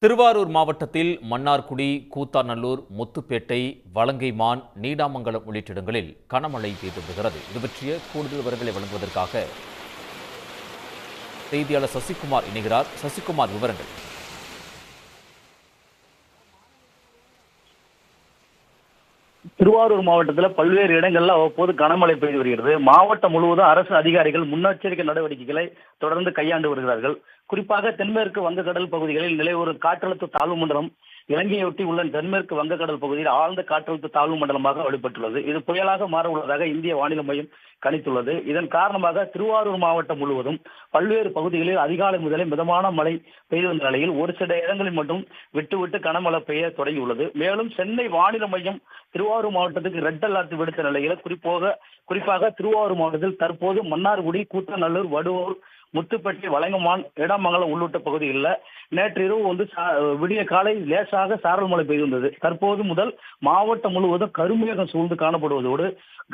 திருவாரூர் மாவட்டத்தில் மன்னார்குடி, கூத்தாநல்லூர், முத்துப்பேட்டை, வலங்கைமான், நீடாமங்கலம் உள்ளிட்ட இடங்களில் கனமழை பெய்து வருகிறது. இது பற்றிய கூடுதல் விவரங்களை வழங்குவதற்காக செய்தியாளர் சசிகுமார் இணைகிறார். சசிகுமார், விவரங்கள். திருவாரூர் மாவட்டத்தில் பல்வேறு இடங்கள்ல அவ்வப்போது கனமழை பெய்து வருகிறது. மாவட்டம் முழுவதும் அரசு அதிகாரிகள் முன்னெச்சரிக்கை நடவடிக்கைகளை தொடர்ந்து கையாண்டு வருகிறார்கள். குறிப்பாக தென்மேற்கு வங்கக்கடல் பகுதிகளில் நிலவும் காற்றழுத்த தாழ்வு மண்டலம் இலங்கையொட்டி உள்ள தென்மேற்கு வங்கக்கடல் பகுதியில் ஆழ்ந்த காற்றழுத்த தாழ்வு மண்டலமாக வலுப்பெற்றுள்ளது. இது புயலாக மாற உள்ளதாக இந்திய வானிலை மையம் கணித்துள்ளது. இதன் காரணமாக திருவாரூர் மாவட்டம் முழுவதும் பல்வேறு பகுதிகளில் அதிகாலை முதலே மிதமான மழை பெய்து வந்த நிலையில் ஒரு சில இடங்களில் மட்டும் விட்டு கனமழை பெய்ய தொடங்கியுள்ளது. மேலும் சென்னை வானிலை மையம் திருவாரூர் மாவட்டத்துக்கு ரெட் அலர்ட் விடுத்த நிலையில் குறிப்பாக திருவாரூர் மாவட்டத்தில் தற்போது மன்னார்குடி, கூத்தாநல்லூர், வடுவூர், முத்துப்பேட்டை, வலங்கைமான், நீடாமங்கலம் உள்ளிட்ட பகுதிகளில் நேற்று இரவு விடிய காலை லேசாக சாரல் மழை பெய்து வந்தது. தற்போது முதல் மாவட்டம் முழுவதும் கருமேகம் சூழ்ந்து காணப்படுவதோடு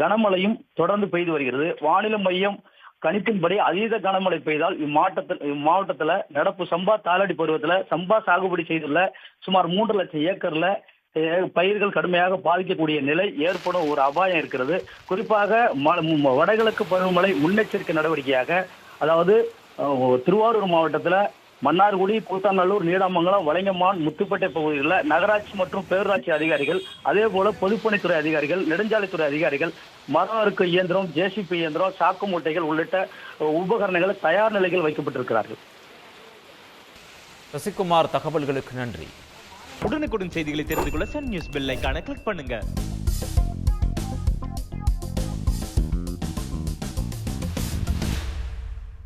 கனமழையும் தொடர்ந்து பெய்து வருகிறது. வானிலை மையம் கணிப்பின்படி அதீத கனமழை பெய்தால் இம்மாவட்டத்தில் நடப்பு சம்பா தாளடி பருவத்தில் சம்பா சாகுபடி செய்துள்ள சுமார் 3 லட்சம் ஏக்கர்ல பயிர்கள் கடுமையாக பாதிக்கக்கூடிய நிலை ஏற்படும் ஒரு அபாயம் இருக்கிறது. குறிப்பாக வடகிழக்கு பருவமழை முன்னெச்சரிக்கை நடவடிக்கையாக, அதாவது திருவாரூர் மாவட்டத்தில் மன்னார்குடி, கூத்தாநல்லூர், நீடாமங்கலம், வலங்கைமான், முத்துப்பேட்டை பகுதிகளில் நகராட்சி மற்றும் பேரூராட்சி அதிகாரிகள், அதே போல பொதுப்பணித்துறை அதிகாரிகள், நெடுஞ்சாலைத்துறை அதிகாரிகள் மரம் அறுக்கும் இயந்திரம், ஜேசிபி இயந்திரம், சாக்கு மூட்டைகள் உள்ளிட்ட உபகரணங்கள் தயார் நிலையில் வைக்கப்பட்டிருக்கிறார்கள். சசிகுமார், தகவல்களுக்கு நன்றி. உடனுக்குடன் செய்திகளை தெரிந்து கொள்ள சன் நியூஸ் பெல் ஐகானை கிளிக் பண்ணுங்க.